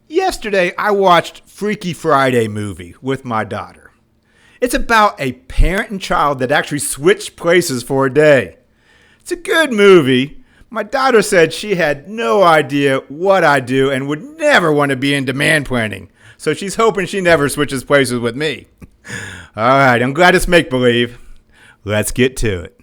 Yesterday, I watched Freaky Friday movie with my daughter. It's about a parent and child that actually switched places for a day. It's a good movie. My daughter said she had no idea what I do and would never want to be in demand planning. So she's hoping she never switches places with me. All right, I'm glad it's make-believe. Let's get to it.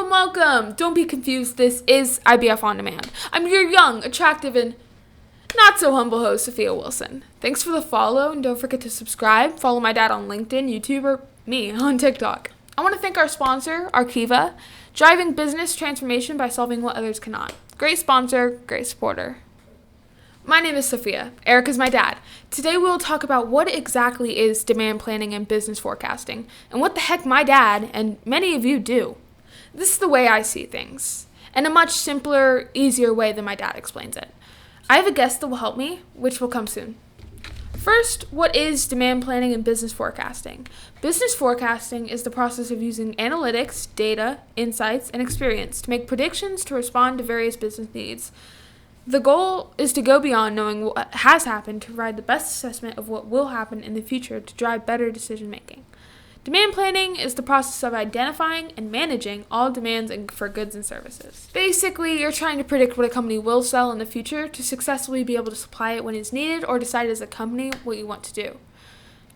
Welcome. Don't be confused. This is IBF On Demand. I'm your young, attractive, and not so humble host, Sophia Wilson. Thanks for the follow, and don't forget to subscribe. Follow my dad on LinkedIn, YouTube, or me on TikTok. I want to thank our sponsor, Arkiva, driving business transformation by solving what others cannot. Great sponsor, great supporter. My name is Sophia. Eric is my dad. Today we will talk about what exactly is demand planning and business forecasting, and what the heck my dad and many of you do. This is the way I see things, and a much simpler, easier way than my dad explains it. I have a guest that will help me, which will come soon. First, what is demand planning and business forecasting? Business forecasting is the process of using analytics, data, insights, and experience to make predictions to respond to various business needs. The goal is to go beyond knowing what has happened to provide the best assessment of what will happen in the future to drive better decision making. Demand planning is the process of identifying and managing all demands for goods and services. Basically, you're trying to predict what a company will sell in the future to successfully be able to supply it when it's needed or decide as a company what you want to do.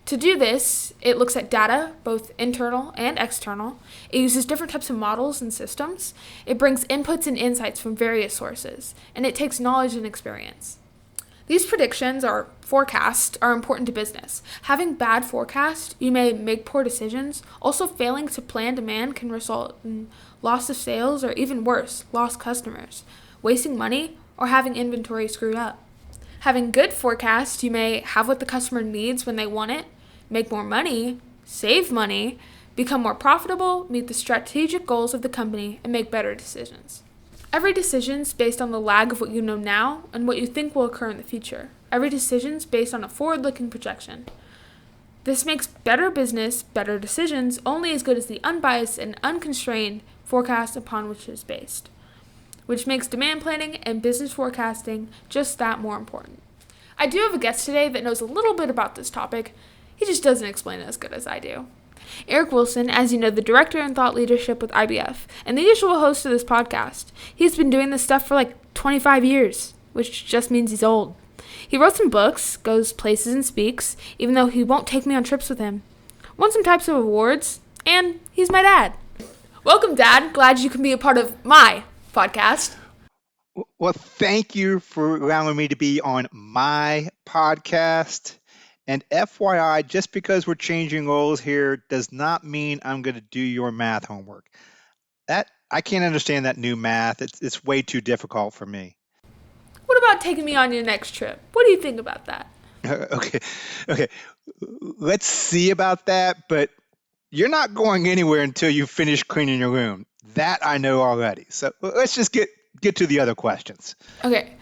To do this, it looks at data, both internal and external. It uses different types of models and systems. It brings inputs and insights from various sources, and it takes knowledge and experience. These predictions, or forecasts, are important to business. Having bad forecasts, you may make poor decisions. Also, failing to plan demand can result in loss of sales or even worse, lost customers, wasting money, or having inventory screwed up. Having good forecasts, you may have what the customer needs when they want it, make more money, save money, become more profitable, meet the strategic goals of the company, and make better decisions. Every decision is based on the lag of what you know now and what you think will occur in the future. Every decision is based on a forward-looking projection. This makes better business, better decisions, only as good as the unbiased and unconstrained forecast upon which it is based, which makes demand planning and business forecasting just that more important. I do have a guest today that knows a little bit about this topic. He just doesn't explain it as good as I do. Eric Wilson, as you know, the director in thought leadership with IBF, and the usual host of this podcast. He's been doing this stuff for like 25 years, which just means he's old. He wrote some books, goes places and speaks, even though he won't take me on trips with him. Won some types of awards, and he's my dad. Welcome, Dad. Glad you can be a part of my podcast. Well, thank you for allowing me to be on my podcast. And FYI, just because we're changing roles here does not mean I'm going to do your math homework. I can't understand that new math. It's way too difficult for me. What about taking me on your next trip? What do you think about that? Okay. Let's see about that, but you're not going anywhere until you finish cleaning your room. That I know already. So let's just get to the other questions. Okay.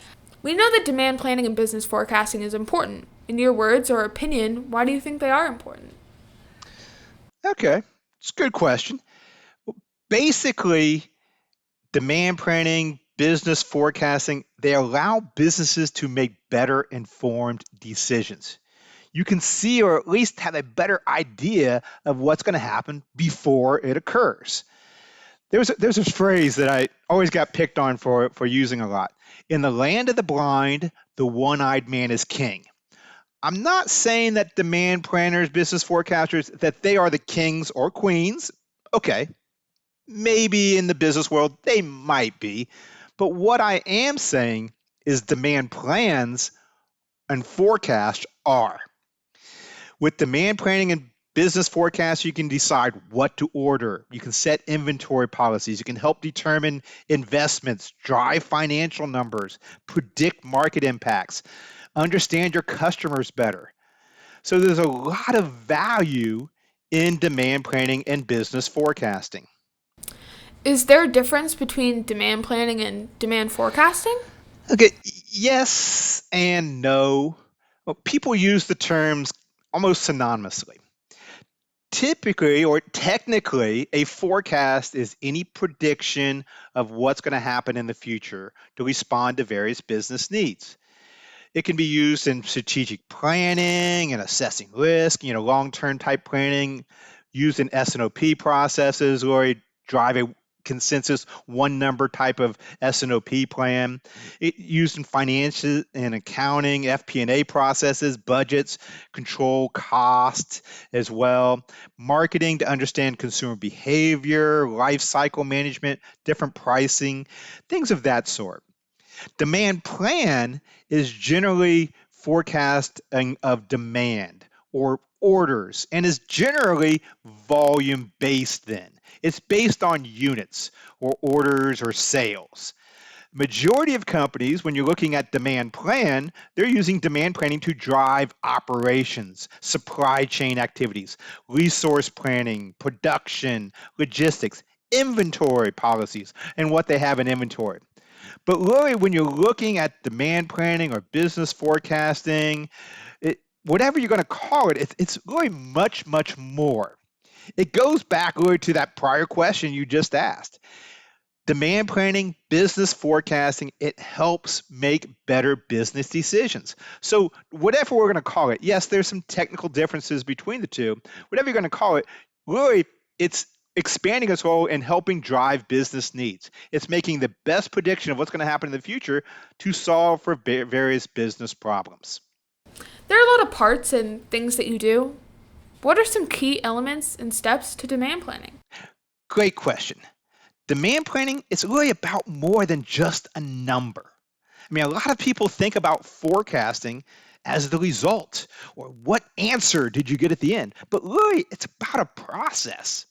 We know that demand planning and business forecasting is important. In your words or opinion, why do you think they are important? Okay, it's a good question. Basically, demand planning, business forecasting, they allow businesses to make better informed decisions. You can see or at least have a better idea of what's going to happen before it occurs. There's a phrase that I always got picked on for using a lot. In the land of the blind, the one-eyed man is king. I'm not saying that demand planners, business forecasters, that they are the kings or queens. Okay, maybe in the business world, they might be. But what I am saying is demand plans and forecasts are. With demand planning and business forecasts, you can decide what to order. You can set inventory policies. You can help determine investments, drive financial numbers, predict market impacts, understand your customers better. So there's a lot of value in demand planning and business forecasting. Is there a difference between demand planning and demand forecasting? Okay, yes and no. Well, people use the terms almost synonymously. Typically or technically, a forecast is any prediction of what's going to happen in the future to respond to various business needs. It can be used in strategic planning and assessing risk, long-term type planning, used in S&OP processes or drive a consensus one number type of S&OP plan. It used in finance and accounting, FP&A processes, budgets, control cost as well. Marketing to understand consumer behavior, life cycle management, different pricing, things of that sort. Demand plan is generally forecasting of demand or orders and is generally volume based then. It's based on units or orders or sales. Majority of companies, when you're looking at demand plan, they're using demand planning to drive operations, supply chain activities, resource planning, production, logistics, inventory policies, and what they have in inventory. But really, when you're looking at demand planning or business forecasting, whatever you're going to call it, it's really much, much more. It goes back really to that prior question you just asked. Demand planning, business forecasting, it helps make better business decisions. So whatever we're going to call it, yes, there's some technical differences between the two. Whatever you're going to call it, really, it's expanding its role and helping drive business needs. It's making the best prediction of what's going to happen in the future to solve for various business problems. There are a lot of parts and things that you do. What are some key elements and steps to demand planning? Great question. Demand planning is really about more than just a number. I mean, a lot of people think about forecasting as the result or what answer did you get at the end, but really it's about a process.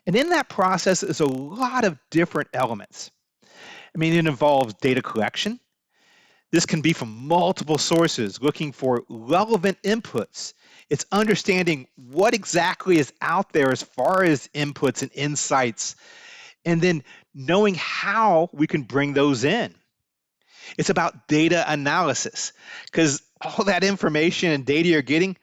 And in that process is a lot of different elements. I mean, it involves data collection. This can be from multiple sources looking for relevant inputs. It's understanding what exactly is out there as far as inputs and insights, and then knowing how we can bring those in. It's about data analysis because all that information and data you're getting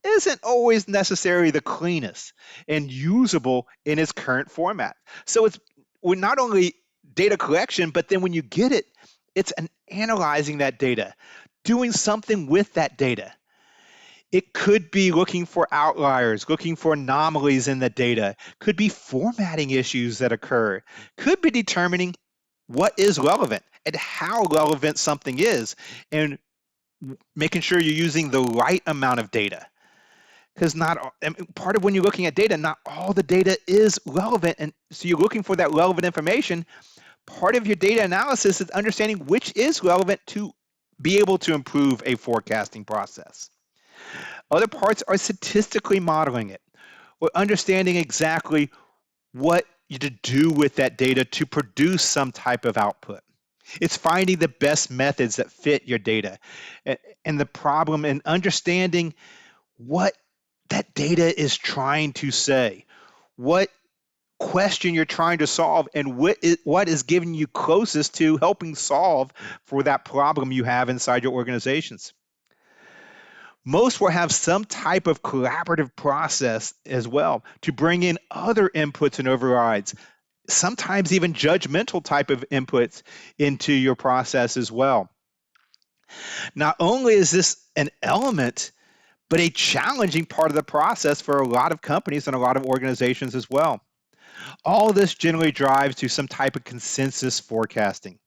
isn't always necessarily the cleanest and usable in its current format. So it's not only data collection, but then when you get it, it's analyzing that data, doing something with that data. It could be looking for outliers, looking for anomalies in the data, could be formatting issues that occur, could be determining what is relevant and how relevant something is, and making sure you're using the right amount of data. Because part of when you're looking at data, not all the data is relevant. And so you're looking for that relevant information. Part of your data analysis is understanding which is relevant to be able to improve a forecasting process. Other parts are statistically modeling it or understanding exactly what you to do with that data to produce some type of output. It's finding the best methods that fit your data and the problem and understanding what that data is trying to say, what question you're trying to solve, and what is giving you closest to helping solve for that problem you have inside your organizations. Most will have some type of collaborative process as well to bring in other inputs and overrides, sometimes even judgmental type of inputs into your process as well. Not only is this an element, but a challenging part of the process for a lot of companies and a lot of organizations as well. All this generally drives to some type of consensus forecasting.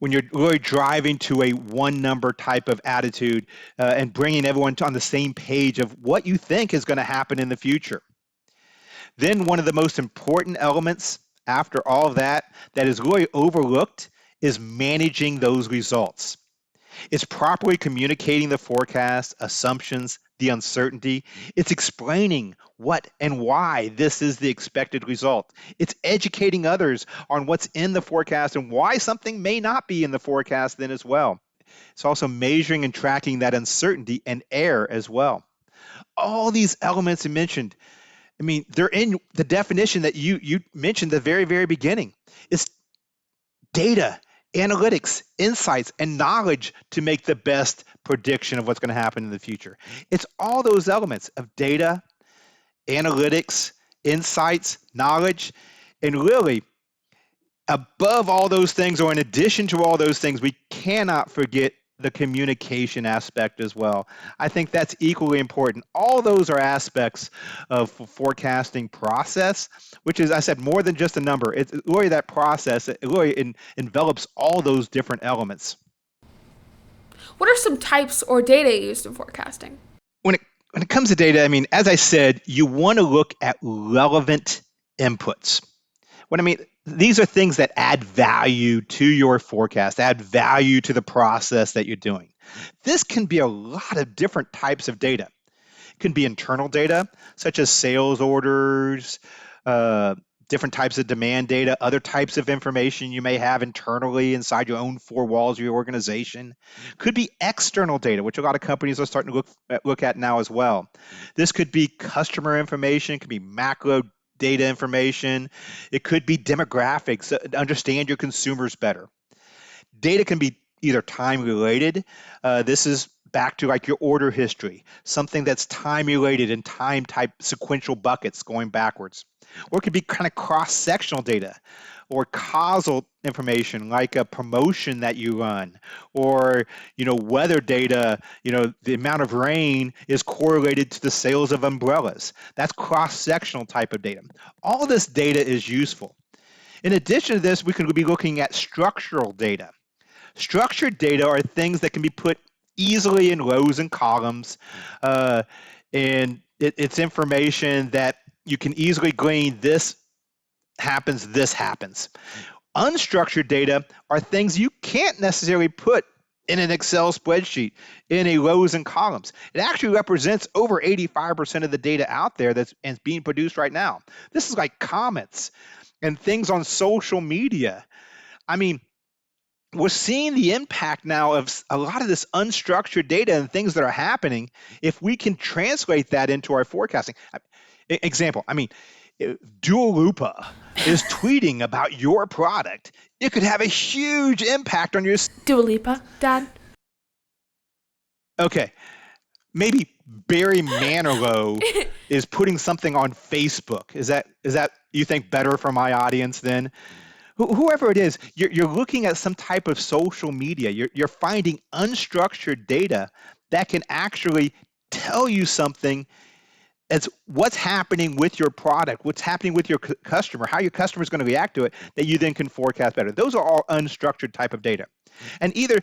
When you're really driving to a one number type of attitude and bringing everyone on the same page of what you think is going to happen in the future. Then one of the most important elements after all of that is really overlooked is managing those results. It's properly communicating the forecast, assumptions, the uncertainty. It's explaining what and why this is the expected result. It's educating others on what's in the forecast and why something may not be in the forecast then as well. It's also measuring and tracking that uncertainty and error as well. All these elements mentioned I mean, they're in the definition that you mentioned at the very, very beginning. It's data, analytics, insights, and knowledge to make the best prediction of what's going to happen in the future. It's all those elements of data, analytics, insights, knowledge, and really above all those things, or in addition to all those things, we cannot forget the communication aspect as well. I think that's equally important. All those are aspects of forecasting process, which is, I said, more than just a number. It's really that process. It really envelops all those different elements. What are some types or data used in forecasting? When it comes to data, I mean, as I said, you want to look at relevant inputs. What I mean, these are things that add value to your forecast, add value to the process that you're doing. This can be a lot of different types of data. It can be internal data, such as sales orders, different types of demand data, other types of information you may have internally inside your own four walls of your organization. Could be external data, which a lot of companies are starting to look at now as well. This could be customer information, it could be macro data information. It could be demographics, to understand your consumers better. Data can be either time related. This is back to like your order history, something that's time related and time type sequential buckets going backwards. Or it could be kind of cross-sectional data or causal information like a promotion that you run, or weather data, the amount of rain is correlated to the sales of umbrellas. That's cross-sectional type of data. All this data is useful. In addition to this, we could be looking at structural data. Structured data are things that can be put easily in rows and columns, and it's information that you can easily glean. This happens. Unstructured data are things you can't necessarily put in an Excel spreadsheet in a rows and columns. It actually represents over 85% of the data out there that's being produced right now. This is like comments and things on social media. I mean, we're seeing the impact now of a lot of this unstructured data and things that are happening if we can translate that into our forecasting. Example, I mean, if Dua Lipa is tweeting about your product, it could have a huge impact on your... Dua Lipa, Dad? Okay, maybe Barry Manilow is putting something on Facebook. Is that you think better for my audience then? Whoever it is, you're looking at some type of social media. You're finding unstructured data that can actually tell you something as what's happening with your product, what's happening with your customer, how your customer is going to react to it, that you then can forecast better. Those are all unstructured type of data. And either,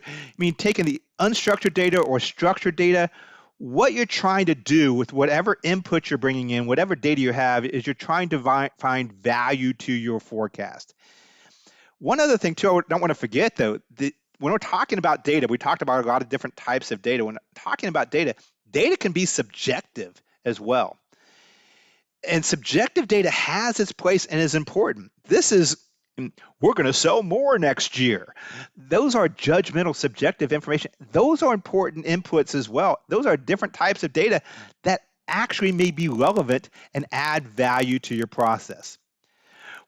taking the unstructured data or structured data, what you're trying to do with whatever input you're bringing in, whatever data you have, is you're trying to find value to your forecast. One other thing, too, I don't want to forget, though, when we're talking about data, we talked about a lot of different types of data. When talking about data can be subjective as well. And subjective data has its place and is important. This is, we're going to sell more next year. Those are judgmental, subjective information. Those are important inputs as well. Those are different types of data that actually may be relevant and add value to your process.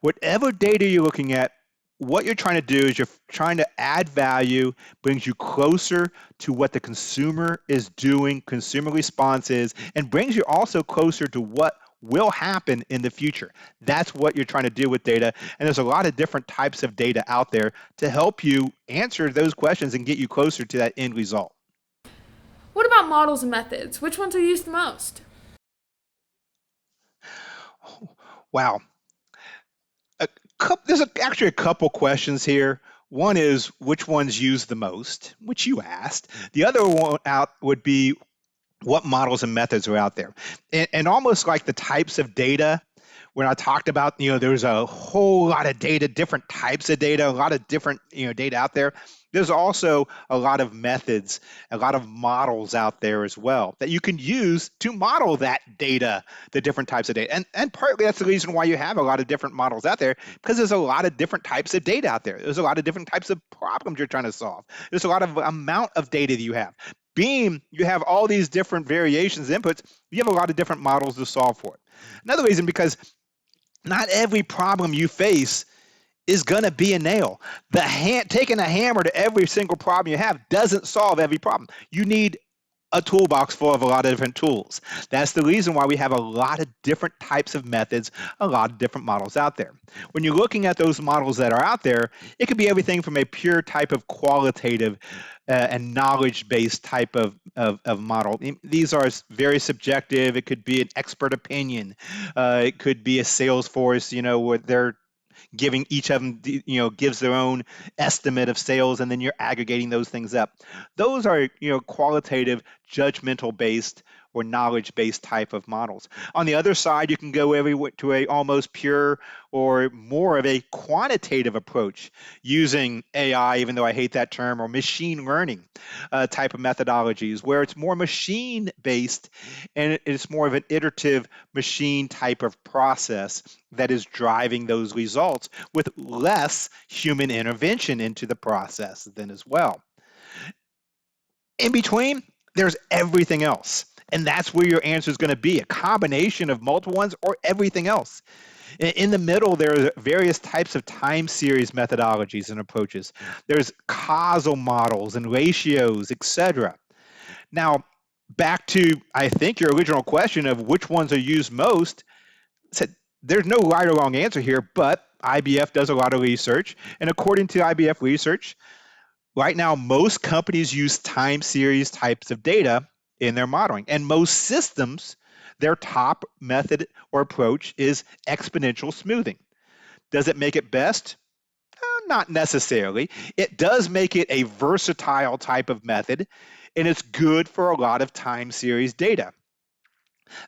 Whatever data you're looking at, what you're trying to do is you're trying to add value, brings you closer to what the consumer is doing, consumer response is, and brings you also closer to what will happen in the future. That's what you're trying to do with data. And there's a lot of different types of data out there to help you answer those questions and get you closer to that end result. What about models and methods? Which ones are used the most? Wow. There's actually a couple questions here. One is which ones use the most, which you asked. The other one out would be what models and methods are out there. And almost like the types of data, when I talked about, there's a whole lot of data, different types of data, a lot of different, data out there. There's also a lot of methods, a lot of models out there as well that you can use to model that data, the different types of data. And partly that's the reason why you have a lot of different models out there, because there's a lot of different types of data out there. There's a lot of different types of problems you're trying to solve. There's a lot of amount of data that you have. being you have all these different variations, inputs, you have a lot of different models to solve for it. Another reason, because not every problem you face is going to be a nail. Taking a hammer to every single problem you have doesn't solve every problem. You need a toolbox full of a lot of different tools. That's the reason why we have a lot of different types of methods, a lot of different models out there. When you're looking at those models that are out there, it could be everything from a pure type of qualitative and knowledge-based type of model. These are very subjective. It could be an expert opinion. It could be a Salesforce, where they're giving each of them, gives their own estimate of sales, and then you're aggregating those things up. Those are, qualitative, judgmental based or knowledge based type of models. On the other side, you can go to a almost pure or more of a quantitative approach using AI, even though I hate that term, or machine learning type of methodologies, where it's more machine based and it's more of an iterative machine type of process that is driving those results with less human intervention into the process then as well. In between, there's everything else. And that's where your answer is going to be, a combination of multiple ones or everything else. In the middle, there are various types of time series methodologies and approaches. There's causal models and ratios, etc. Now, back to, I think, your original question of which ones are used most, said there's no right or wrong answer here, but IBF does a lot of research. And according to IBF research, right now, most companies use time series types of data in their modeling. And most systems, their top method or approach is exponential smoothing. Does it make it best? Not necessarily. It does make it a versatile type of method, and it's good for a lot of time series data.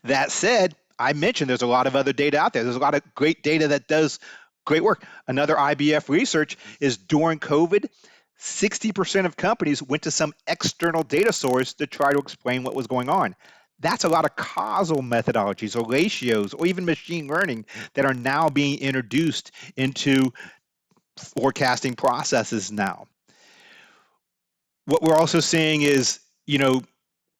That said, I mentioned there's a lot of other data out there. There's a lot of great data that does great work. Another IBF research is during COVID, 60% of companies went to some external data source to try to explain what was going on. That's a lot of causal methodologies or ratios or even machine learning that are now being introduced into forecasting processes now. What we're also seeing is,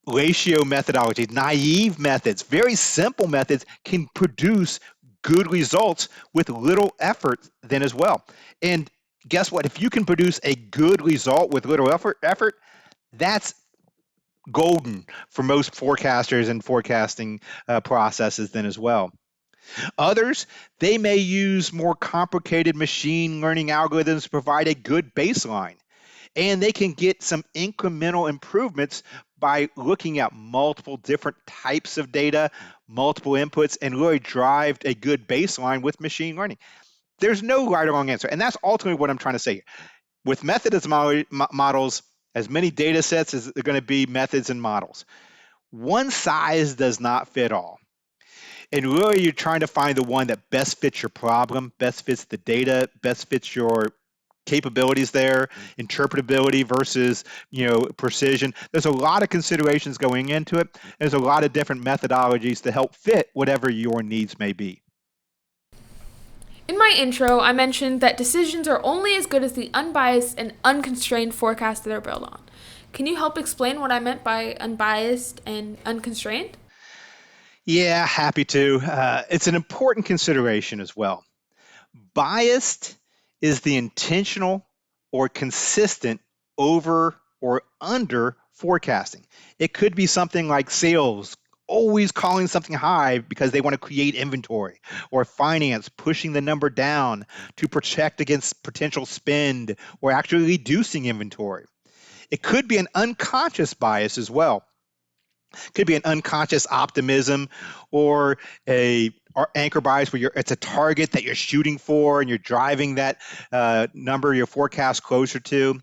ratio methodologies, naive methods, very simple methods can produce good results with little effort then as well. And guess what? If you can produce a good result with little effort, that's golden for most forecasters and forecasting processes then as well. Others, they may use more complicated machine learning algorithms to provide a good baseline. And they can get some incremental improvements by looking at multiple different types of data, multiple inputs, and really drive a good baseline with machine learning. There's no right or wrong answer. And that's ultimately what I'm trying to say. With methods models, as many data sets as they're going to be methods and models. One size does not fit all. And really, you're trying to find the one that best fits your problem, best fits the data, best fits your capabilities there, interpretability versus, precision. There's a lot of considerations going into it. There's a lot of different methodologies to help fit whatever your needs may be. In my intro, I mentioned that decisions are only as good as the unbiased and unconstrained forecast they're built on. Can you help explain what I meant by unbiased and unconstrained? Yeah, happy to. It's an important consideration as well. Biased is the intentional or consistent over or under forecasting. It could be something like sales always calling something high because they want to create inventory, or finance pushing the number down to protect against potential spend or actually reducing inventory. It could be an unconscious bias as well. Could be an unconscious optimism or a anchor bias where it's a target that you're shooting for and you're driving that number, your forecast closer to.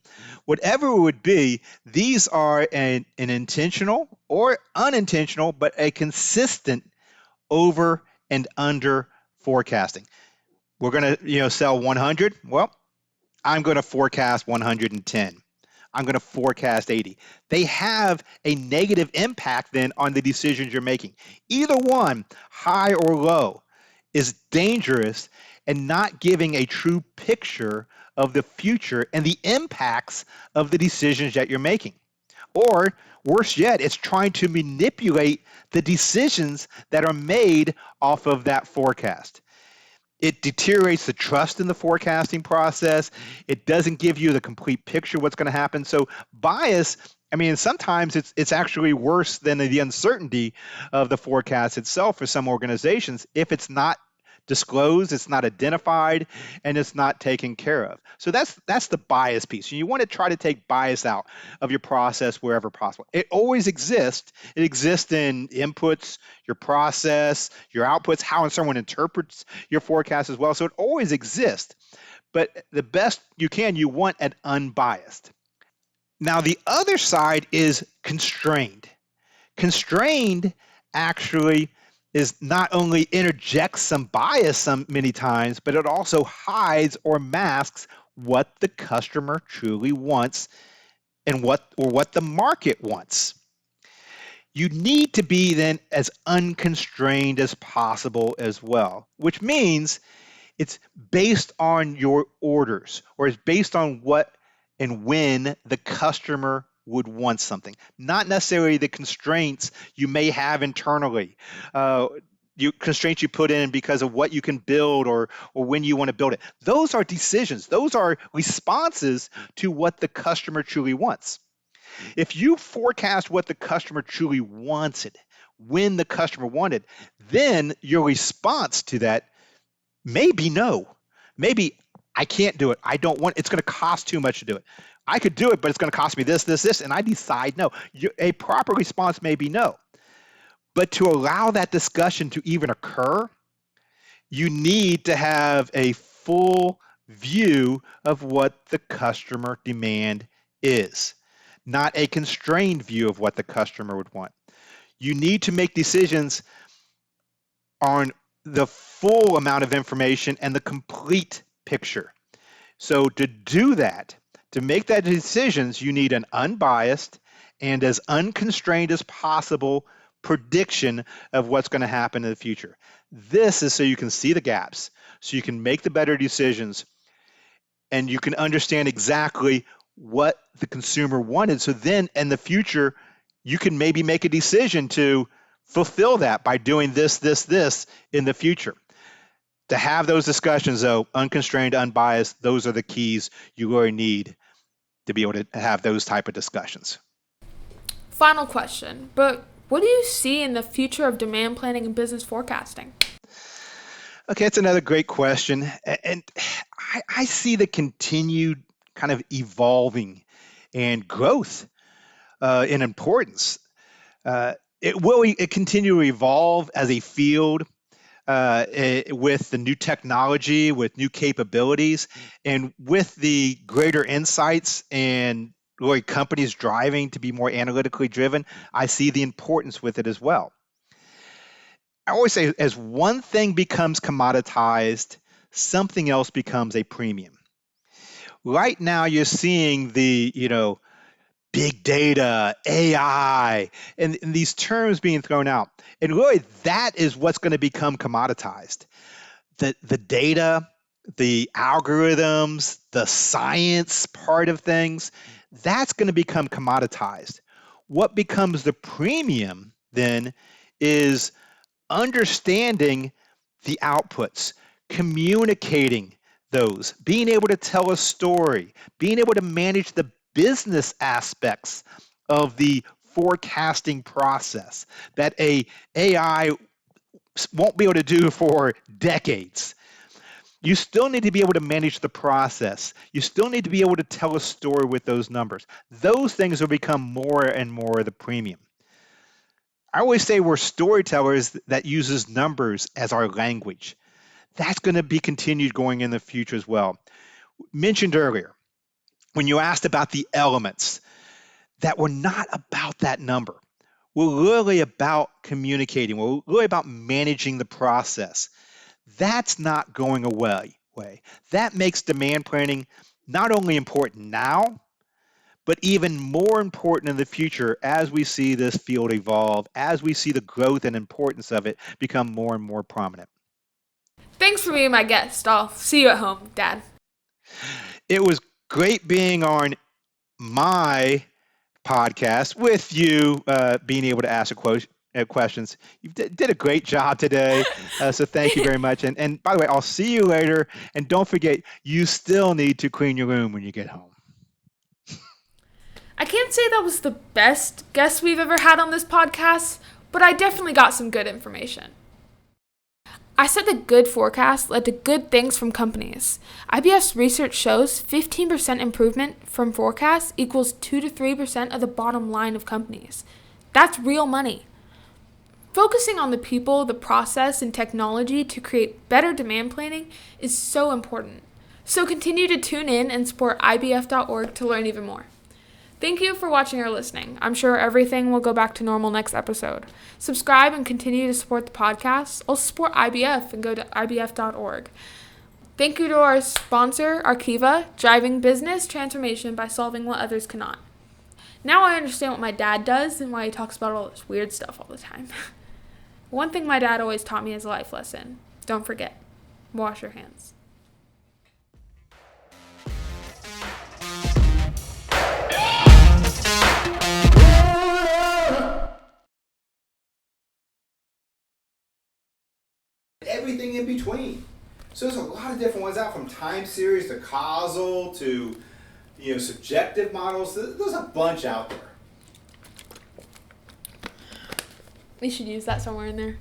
Whatever it would be, these are an intentional or unintentional, but a consistent over and under forecasting. We're going to sell 100. Well, I'm going to forecast 110. I'm going to forecast 80. They have a negative impact then on the decisions you're making. Either one, high or low, is dangerous and not giving a true picture of the future and the impacts of the decisions that you're making. Or worse yet, it's trying to manipulate the decisions that are made off of that forecast. It deteriorates the trust in the forecasting process. It doesn't give you the complete picture of what's going to happen. So bias, I mean, sometimes it's actually worse than the uncertainty of the forecast itself for some organizations if it's not disclosed, it's not identified, and it's not taken care of. So that's the bias piece. You want to try to take bias out of your process wherever possible. It always exists. It exists in inputs, your process, your outputs, how someone interprets your forecast as well. So it always exists. But the best you want an unbiased. Now, the other side is constrained. Constrained actually is not only interjects some bias many times, but it also hides or masks what the customer truly wants and what the market wants. You need to be then as unconstrained as possible as well, which means it's based on your orders, or it's based on what and when the customer would want something, not necessarily the constraints you may have internally. Constraints you put in because of what you can build or when you want to build it. Those are decisions. Those are responses to what the customer truly wants. If you forecast what the customer truly wanted, when the customer wanted, then your response to that maybe no. Maybe I can't do it. I don't want, it's going to cost too much to do it. I could do it, but it's going to cost me this, and I decide no. A proper response may be no. But to allow that discussion to even occur, you need to have a full view of what the customer demand is, not a constrained view of what the customer would want. You need to make decisions on the full amount of information and the complete picture. So to do that, to make that decisions, you need an unbiased and as unconstrained as possible prediction of what's going to happen in the future. This is so you can see the gaps, so you can make the better decisions, and you can understand exactly what the consumer wanted. So then in the future, you can maybe make a decision to fulfill that by doing this in the future. To have those discussions, though, unconstrained, unbiased, those are the keys you really need to be able to have those type of discussions. Final question, but what do you see in the future of demand planning and business forecasting? Okay, that's another great question. And I see the continued kind of evolving and growth in importance. It continue to evolve as a field with the new technology, with new capabilities, and with the greater insights and really companies driving to be more analytically driven. I see the importance with it as well. I always say, as one thing becomes commoditized, something else becomes a premium. Right now, you're seeing the big data, AI, and these terms being thrown out. And really, that is what's going to become commoditized. The data, the algorithms, the science part of things, that's going to become commoditized. What becomes the premium then is understanding the outputs, communicating those, being able to tell a story, being able to manage the business aspects of the forecasting process that a AI won't be able to do for decades. You still need to be able to manage the process. You still need to be able to tell a story with those numbers. Those things will become more and more the premium. I always say we're storytellers that uses numbers as our language. That's going to be continued going in the future as well. Mentioned earlier, when you asked about the elements, that were not about that number. We're really about communicating. We're really about managing the process. That's not going away. That makes demand planning not only important now, but even more important in the future as we see this field evolve, as we see the growth and importance of it become more and more prominent. Thanks for being my guest. I'll see you at home, Dad. It was great being on my podcast with you being able to ask questions. You did a great job today, so thank you very much. And by the way, I'll see you later. And don't forget, you still need to clean your room when you get home. I can't say that was the best guest we've ever had on this podcast, but I definitely got some good information. I said the good forecast led to good things from companies. IBF's research shows 15% improvement from forecasts equals 2 to 3% of the bottom line of companies. That's real money. Focusing on the people, the process, and technology to create better demand planning is so important. So continue to tune in and support IBF.org to learn even more. Thank you for watching or listening. I'm sure everything will go back to normal next episode. Subscribe and continue to support the podcast. Also support IBF and go to IBF.org. Thank you to our sponsor, Arkiva, driving business transformation by solving what others cannot. Now I understand what my dad does and why he talks about all this weird stuff all the time. One thing my dad always taught me as a life lesson: don't forget, wash your hands. Everything in between. So there's a lot of different ones out, from time series to causal to subjective models. There's a bunch out there. We should use that somewhere in there.